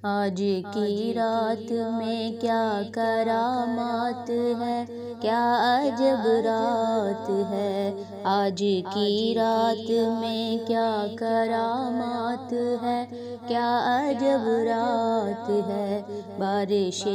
آج کی رات میں کیا کرامات ہے، کیا عجب رات ہے۔ آج کی رات میں کیا کرامات ہے، کیا عجب رات ہے۔ بارش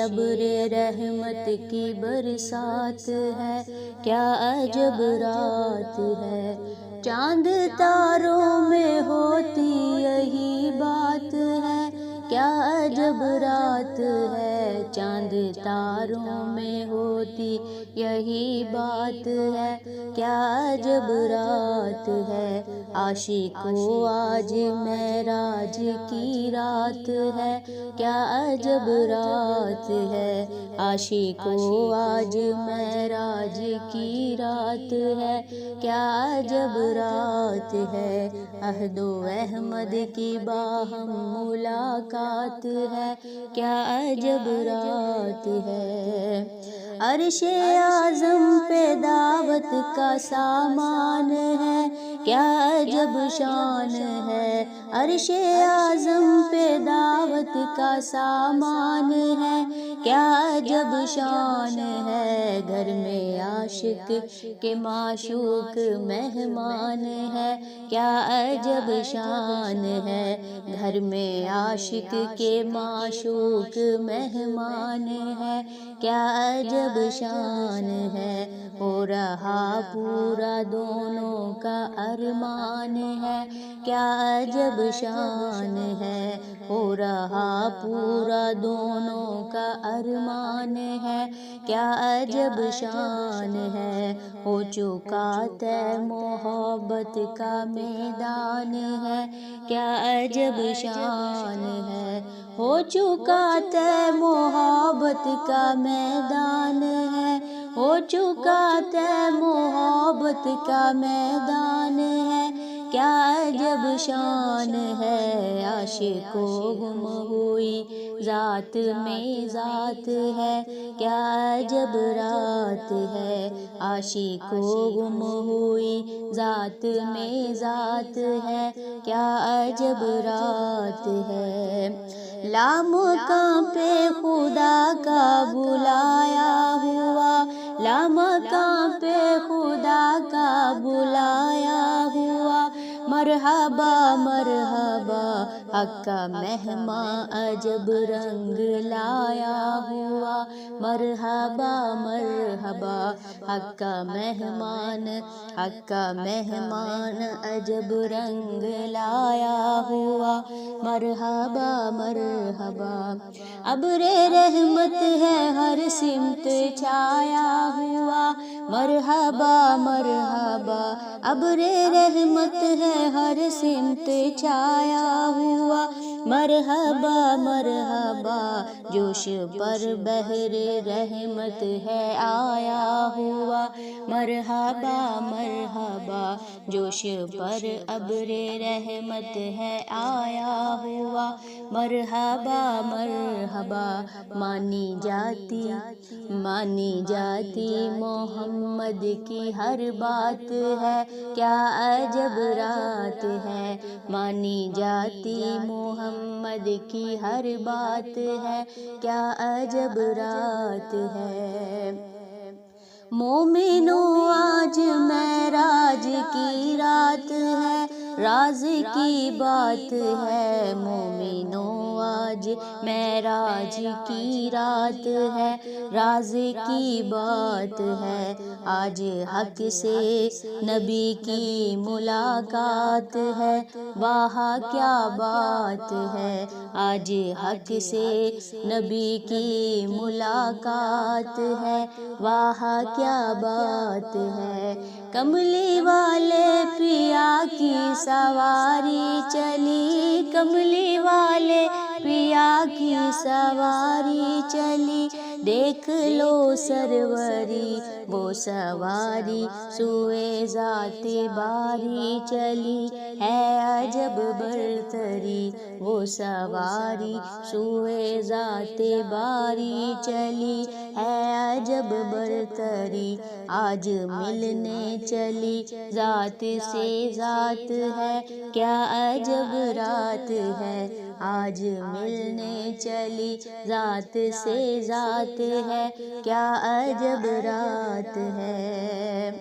ابر رحمت کی برسات ہے، کیا عجب رات ہے۔ چاند تاروں میں ہوتی یہی بات ہے، کیا عجب رات ہے۔ چاند تاروں میں ہوتی یہی بات ہے، کیا عجب رات ہے۔ عاشقوں آج معراج کی رات ہے، کیا عجب رات ہے۔ عاشقوں آج معراج کی رات ہے، کیا عجب رات ہے۔ عہد و احمد کی باہم ملاقات ہے، کیا عجب رات ہے۔ عرش اعظم پہ دعوت کا سامان ہے، کیا عجب شان ہے۔ عرش اعظم پہ دعوت کا سامان ہے، کیا عجب شان ہے۔ گھر میں عاشق کے معشوق مہمان ہے، کیا عجب شان ہے۔ گھر میں عاشق کے معشوق مہمان ہے، کیا عجب شان ہے۔ ہو رہا پورا دونوں کا ارمان ہے، کیا عجب شان ہے۔ ہو رہا پورا دونوں کا ارمان ہے، کیا عجب شان ہے۔ ہو چکا طے محبت کا میدان ہے، کیا عجب شان ہے۔ ہو چکا طے محبت کا میدان ہے، ہو چکا طے محبت کا میدان ہے، کیا عجب شان ہے۔ عاشقوں گم ہوئی ذات میں ذات ہے، کیا عجب رات ہے۔ عاشقوں گم ہوئی ذات میں ذات ہے، کیا عجب رات ہے۔ لامکاں پہ خدا کا بلایا ہوا، لامکاں پہ خدا کا بلایا ہوا۔ مرحبا مرحبا حق کا مہمان عجب رنگ لایا ہوا۔ مرحبا مرحبا حق کا مہمان، حق کا مہمان عجب رنگ لایا ہوا۔ مرحبا مرحبا۔ ابر رحمت ہے ہر سمت چھایا ہوا۔ مرحبا مرحبا۔ ابر رحمت ہے ہر سمت چھایا ہوا۔ مرحبا مرحبا۔ جوش پر بحر رحمت ہے آیا ہوا۔ مرحبا مرحبا۔ جوش پر ابر رحمت ہے آیا ہوا۔ مرحبا مرحبا۔ مانی جاتی محمد کی ہر بات ہے، کیا عجب رات ہے۔ مانی جاتی محمد کی ہر بات ہے، کیا عجب رات ہے۔ مومنوں آج معراج کی رات ہے، راز کی بات ہے۔ مومنوں آج معراج کی رات ہے، راز کی بات ہے۔ آج حق سے نبی کی ملاقات ہے، واہ کیا بات ہے۔ آج حق سے نبی کی ملاقات ہے، واہ کیا بات ہے۔ کملی والے پیا کی سواری چلی، کملی والے پیا کی سواری چلی۔ دیکھ لو سروری وہ سواری سوئے ذات باری چلی، ہے عجب برتری وہ سواری سوئے ذات باری چلی، ہے عجب برتری۔ آج ملنے چلی ذات سے ذات ہے، کیا عجب رات ہے۔ آج ملنے چلی ذات سے ذات ہے، کیا عجب رات ہے۔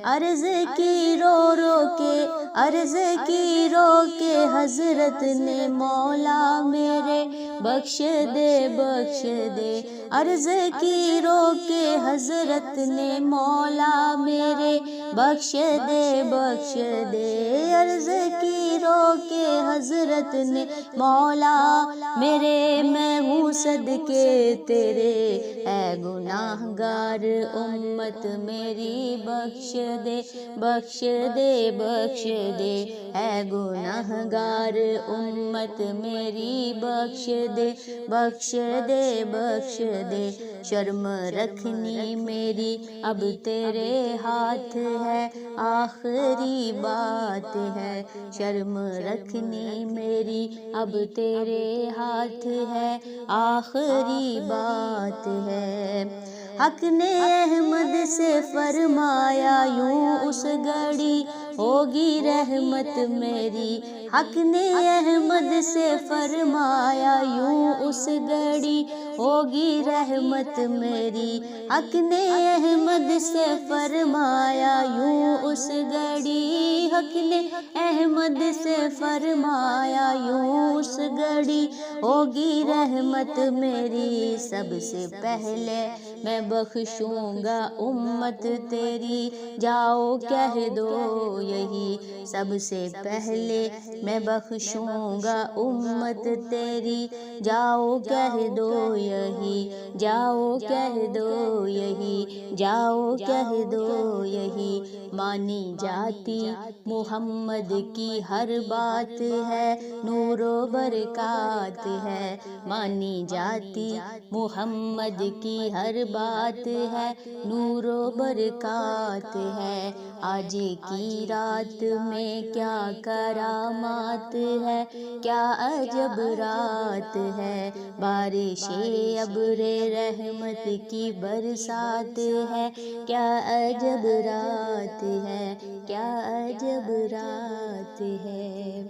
عرض کی رو رو کے، عرض کی رو کے حضرت نے مولا میرے، بخش دے بخش دے۔ عرض کی رو کے حضرت نے مولا میرے، بخش دے بخش دے۔ عرض کی رو کے حضرت نے مولا میرے، میں ہوں صدقے تیرے، اے گناہ گار امت میری، بخش دے بخش دے بخش دے۔ اے گناہ گار امت میری، بخش دے بخش دے بخش دے۔ شرم رکھنی میری اب تیرے ہاتھ ہے، آخری بات ہے۔ شرم رکھنی میری اب تیرے ہاتھ ہے، آخری بات ہے۔ حق نے احمد سے فرمایا یوں اس گھڑی ہوگی رحمت میری۔ حق نے احمد سے فرمایا یوں اس گھڑی ہوگی رحمت میری۔ حق نے احمد سے فرمایا یوں اس گھڑی، حق نے احمد سے فرمایا یوں اس گھڑی ہوگی رحمت میری۔ سب سے پہلے میں بخشوں گا امت تیری، جاؤ کہہ دو یہی۔ سب سے پہلے میں بخشوں گا امت تیری، جاؤ کہہ دو یہی، جاؤ کہہ دو یہی، جاؤ کہہ دو یہی۔ مانی جاتی محمد کی ہر بات ہے، نور و برکات ہے۔ مانی جاتی محمد کی ہر بات ہے، نور و برکات ہے۔ آج کی رات میں کیا کرامات ہے، کیا عجب رات ہے۔ بارش ابر رحمت کی برسات ہے، کیا عجب رات ہے، کیا عجب رات ہے۔